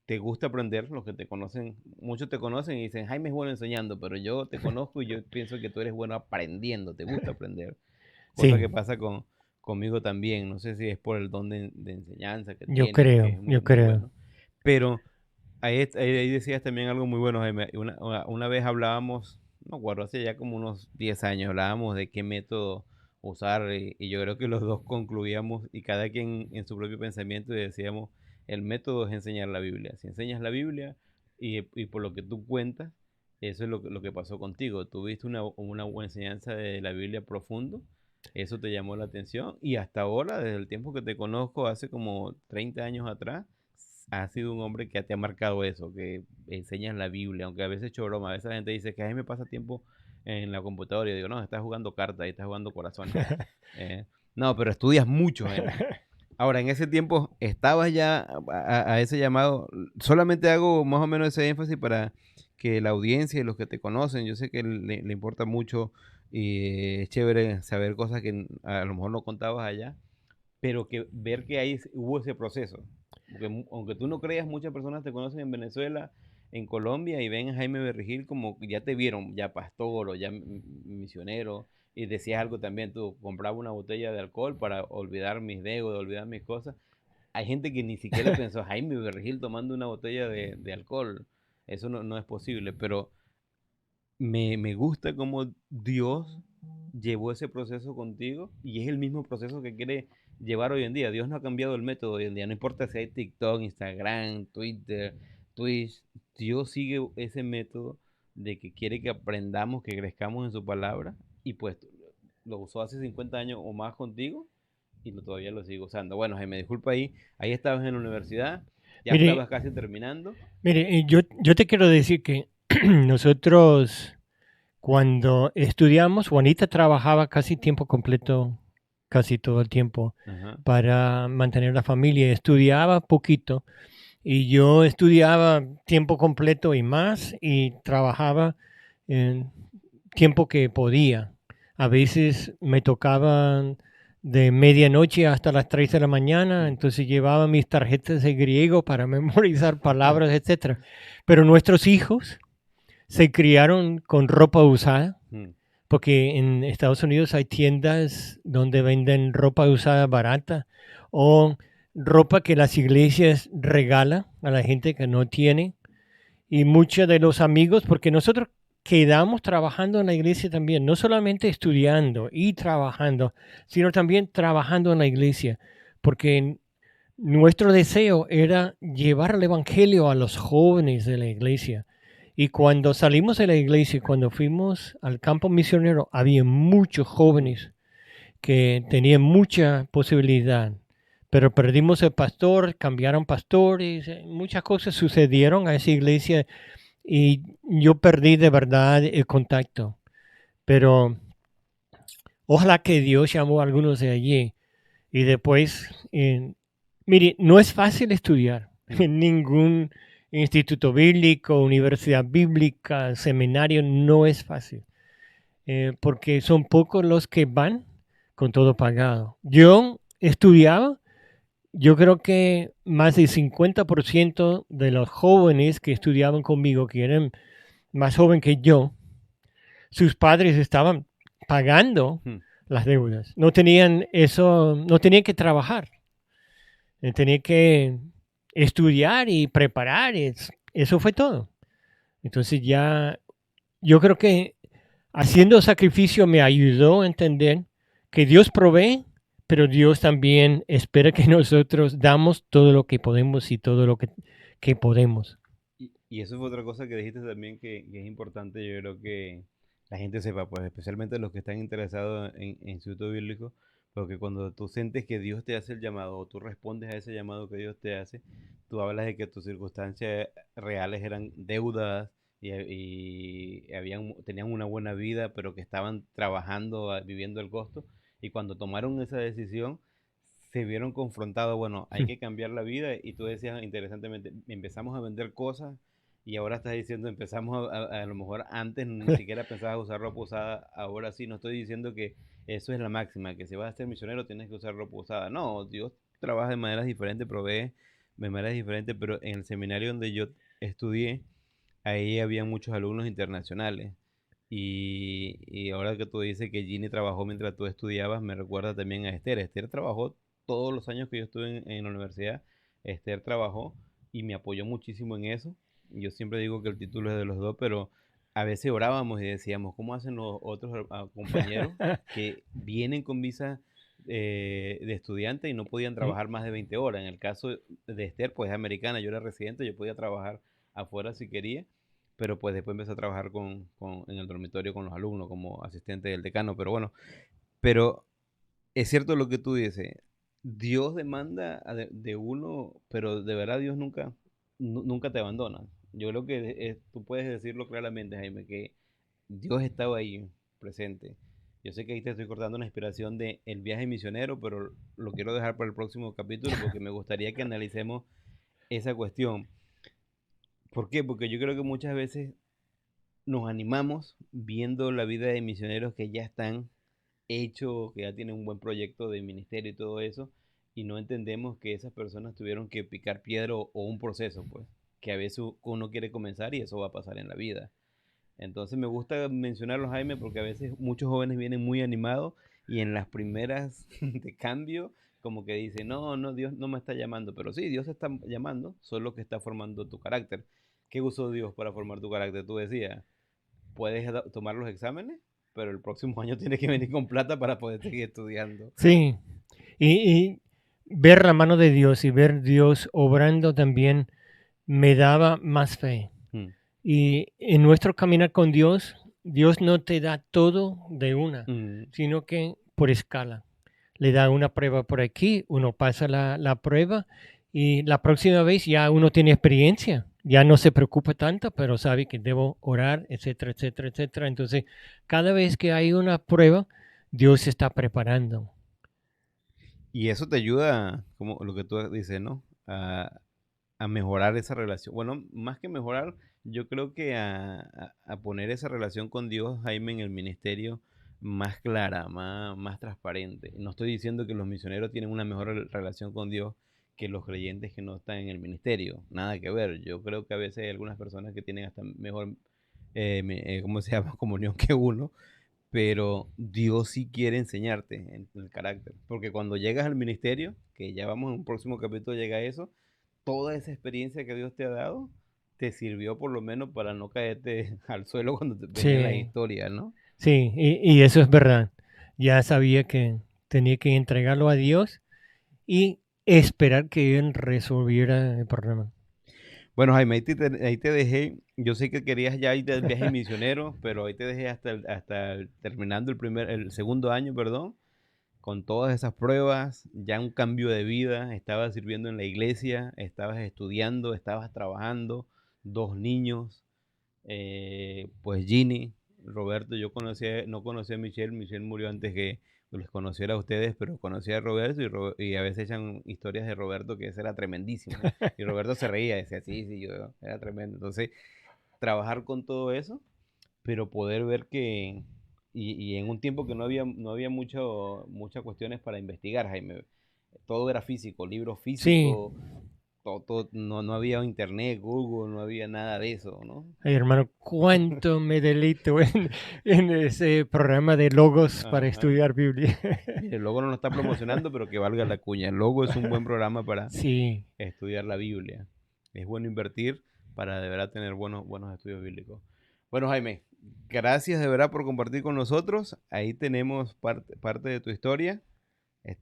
te gusta aprender, los que te conocen, muchos te conocen y dicen, Jaime es bueno enseñando, pero yo te conozco y yo pienso que tú eres bueno aprendiendo, te gusta aprender. Cosa sí, que pasa conmigo también, no sé si es por el don de enseñanza que tienes, que es muy, yo muy creo. bueno. Pero ahí decías también algo muy bueno, Jaime. Una vez hablábamos, no me acuerdo, hace ya como unos 10 años, hablábamos de qué método usar y yo creo que los dos concluíamos y cada quien en su propio pensamiento y decíamos, el método es enseñar la Biblia. Si enseñas la Biblia y por lo que tú cuentas, eso es lo que pasó contigo. Tuviste una buena enseñanza de la Biblia profundo, eso te llamó la atención y hasta ahora, desde el tiempo que te conozco, hace como 30 años atrás, has sido un hombre que te ha marcado eso, que enseñas la Biblia, aunque a veces he hecho broma, a veces la gente dice que a mí me pasa tiempo en la computadora y yo digo, no, estás jugando cartas y estás jugando corazones. Eh, no, pero estudias mucho, Jaime. Ahora, en ese tiempo, ¿estabas ya a ese llamado? Solamente hago más o menos ese énfasis para que la audiencia y los que te conocen, yo sé que le importa mucho y es chévere saber cosas que a lo mejor no contabas allá, pero que ver que ahí hubo ese proceso. Porque aunque tú no creas, muchas personas te conocen en Venezuela, en Colombia y ven a Jaime Berrigil como que ya te vieron, ya pastor o ya misionero. Y decías algo también, tú compraba una botella de alcohol para olvidar mis deudas, olvidar mis cosas. Hay gente que ni siquiera pensó, Jaime Berrigil tomando una botella de alcohol. Eso no es posible, pero me gusta cómo Dios llevó ese proceso contigo y es el mismo proceso que quiere llevar hoy en día. Dios no ha cambiado el método hoy en día, no importa si hay TikTok, Instagram, Twitter, Twitch, Dios sigue ese método de que quiere que aprendamos, que crezcamos en su palabra y pues lo usó hace 50 años o más contigo y todavía lo sigo usando. Bueno, Jaime, disculpa ahí estabas en la universidad, ya Mire, estabas casi terminando. mire, yo te quiero decir que nosotros cuando estudiamos, Juanita trabajaba casi tiempo completo, casi todo el tiempo, Ajá. para mantener la familia. Estudiaba poquito y yo estudiaba tiempo completo y más y trabajaba en tiempo que podía. A veces me tocaban de medianoche hasta las 3 de la mañana, entonces llevaba mis tarjetas de griego para memorizar palabras, etcétera. Pero nuestros hijos se criaron con ropa usada, Mm, porque en Estados Unidos hay tiendas donde venden ropa usada barata o ropa que las iglesias regalan a la gente que no tiene. Y muchos de los amigos, porque nosotros quedamos trabajando en la iglesia también, no solamente estudiando y trabajando, sino también trabajando en la iglesia, porque nuestro deseo era llevar el Evangelio a los jóvenes de la iglesia. Y cuando salimos de la iglesia, cuando fuimos al campo misionero, había muchos jóvenes que tenían mucha posibilidad, pero perdimos el pastor, cambiaron pastores, muchas cosas sucedieron a esa iglesia y yo perdí de verdad el contacto. Pero ojalá que Dios llamó a algunos de allí y después, mire, no es fácil estudiar mm. en ningún instituto bíblico, universidad bíblica, seminario, no es fácil, porque son pocos los que van con todo pagado. Yo estudiaba, yo creo que más del 50% de los jóvenes que estudiaban conmigo, que eran más jóvenes que yo, sus padres estaban pagando Mm. las deudas. No tenían eso, no tenían que trabajar. Tenía que estudiar y preparar. Eso fue todo. Entonces ya, yo creo que haciendo sacrificio me ayudó a entender que Dios provee, pero Dios también espera que nosotros damos todo lo que podemos y todo lo que podemos. Y eso fue otra cosa que dijiste también que es importante, yo creo que la gente sepa, pues especialmente los que están interesados en instituto bíblico, porque cuando tú sientes que Dios te hace el llamado o tú respondes a ese llamado que Dios te hace, tú hablas de que tus circunstancias reales eran deudas y tenían una buena vida, pero que estaban trabajando, viviendo el costo, y cuando tomaron esa decisión, se vieron confrontados, bueno, hay que cambiar la vida y tú decías interesantemente, empezamos a vender cosas y ahora estás diciendo, empezamos a lo mejor antes ni siquiera pensabas usar ropa usada, ahora sí, no estoy diciendo que eso es la máxima, que si vas a ser misionero tienes que usar ropa usada, no, Dios trabaja de maneras diferentes, provee de maneras diferentes, pero en el seminario donde yo estudié, ahí había muchos alumnos internacionales. Y ahora que tú dices que Ginny trabajó mientras tú estudiabas, me recuerda también a Esther. Esther trabajó todos los años que yo estuve en la universidad. Esther trabajó y me apoyó muchísimo en eso. Yo siempre digo que el título es de los dos, pero a veces orábamos y decíamos, ¿cómo hacen los otros compañeros que vienen con visa de estudiante y no podían trabajar más de 20 horas? En el caso de Esther, pues es americana, yo era residente, yo podía trabajar afuera si quería, pero pues después empecé a trabajar en el dormitorio con los alumnos como asistente del decano, pero bueno, pero es cierto lo que tú dices, Dios demanda de uno, pero de verdad Dios nunca te abandona. Yo creo que tú puedes decirlo claramente, Jaime, que Dios estaba ahí presente. Yo sé que ahí te estoy cortando una inspiración de el viaje misionero, pero lo quiero dejar para el próximo capítulo porque me gustaría que analicemos esa cuestión. ¿Por qué? Porque yo creo que muchas veces nos animamos viendo la vida de misioneros que ya están hechos, que ya tienen un buen proyecto de ministerio y todo eso, y no entendemos que esas personas tuvieron que picar piedra o un proceso, pues, que a veces uno quiere comenzar y eso va a pasar en la vida. Entonces me gusta mencionarlo, Jaime, porque a veces muchos jóvenes vienen muy animados y en las primeras de cambio, como que dicen, no, no, Dios no me está llamando, pero sí, Dios está llamando, solo que está formando tu carácter. ¿Qué usó Dios para formar tu carácter? Tú decías. puedes tomar los exámenes, pero el próximo año tienes que venir con plata para poder seguir estudiando. Sí, y ver la mano de Dios y ver Dios obrando también me daba más fe. Mm, Y en nuestro caminar con Dios, Dios no te da todo de una, mm. sino que por escala. Le da una prueba por aquí, uno pasa la prueba y la próxima vez ya uno tiene experiencia, ya no se preocupa tanto, pero sabe que debo orar, etcétera, etcétera, etcétera. Entonces, cada vez que hay una prueba, Dios se está preparando. Y eso te ayuda, como lo que tú dices, ¿no? A mejorar esa relación. Bueno, más que mejorar, yo creo que a poner esa relación con Dios, Jaime, en el ministerio más clara, más transparente. No estoy diciendo que los misioneros tienen una mejor relación con Dios que los creyentes que no están en el ministerio. Nada que ver. Yo creo que a veces hay algunas personas que tienen hasta mejor, ¿cómo se llama? Comunión que uno, pero Dios sí quiere enseñarte en el carácter. Porque cuando llegas al ministerio, que ya vamos en un próximo capítulo, llega a eso, toda esa experiencia que Dios te ha dado, te sirvió por lo menos para no caerte al suelo cuando te vengan las Sí, historias, ¿no? sí, y eso es verdad. Ya sabía que tenía que entregarlo a Dios y esperar que Él resolviera el problema. Bueno, Jaime, ahí te dejé. Yo sé que querías ya ir del viaje misionero, pero ahí te dejé terminando el segundo año, perdón, con todas esas pruebas, ya un cambio de vida, estabas sirviendo en la iglesia, estabas estudiando, estabas trabajando, dos niños, pues Ginny, Roberto, no conocí a Michelle, Michelle murió antes que les conociera a ustedes, pero conocí a Roberto y a veces echan historias de Roberto que ese era tremendísimo. Y Roberto se reía, decía, sí, sí, yo era tremendo. Entonces, trabajar con todo eso, pero poder ver que, y en un tiempo que no había muchas cuestiones para investigar, Jaime, todo era físico, libros Sí, físicos, no había internet, Google, no había nada de eso, ¿no? ay, hermano, cuánto me deleito en ese programa de logos para Ajá. estudiar Biblia. Mire, el Logo no lo está promocionando, pero que valga la cuña. El Logo es un buen programa para Sí, estudiar la Biblia. Es bueno invertir para de verdad tener buenos estudios bíblicos. Bueno, Jaime, gracias de verdad por compartir con nosotros. Ahí tenemos parte de tu historia.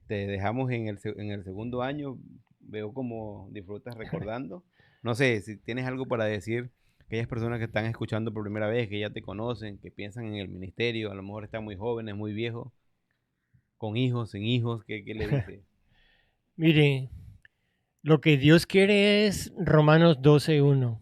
Dejamos en el segundo año. Veo cómo disfrutas recordando. No sé si tienes algo para decir. Aquellas personas que están escuchando por primera vez, que ya te conocen, que piensan en el ministerio, a lo mejor están muy jóvenes, muy viejos, con hijos, sin hijos, ¿qué le dices? mire, lo que Dios quiere es Romanos 12:1.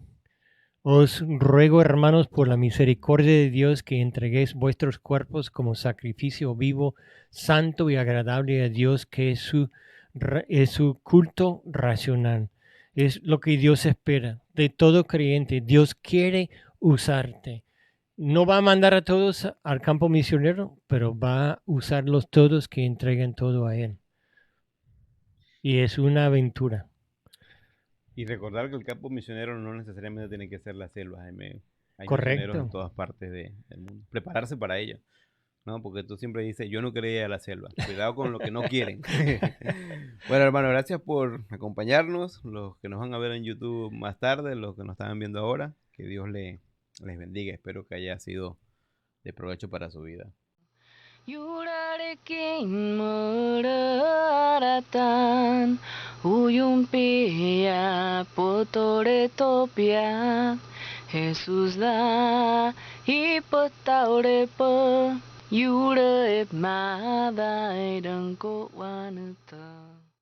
Os ruego, hermanos, por la misericordia de Dios, que entreguéis vuestros cuerpos como sacrificio vivo, santo y agradable a Dios, que es su culto racional. Es lo que Dios espera de todo creyente. Dios quiere usarte. No va a mandar a todos al campo misionero, pero va a usarlos todos que entreguen todo a Él. Y es una aventura. Y recordar que el campo misionero no necesariamente tiene que ser la selva, Jaime. Hay misioneros en Correcto. todas partes del mundo. Prepararse para ello, ¿no? Porque tú siempre dices, yo no quería ir a la selva. Cuidado con lo que no quieren. Bueno, hermano, gracias por acompañarnos. Los que nos van a ver en YouTube más tarde, los que nos están viendo ahora, que Dios les bendiga. Espero que haya sido de provecho para su vida. Yurarekin meraratan uyumpia potore topia Jesus da ipataurepa yura ep madai dengko wanita.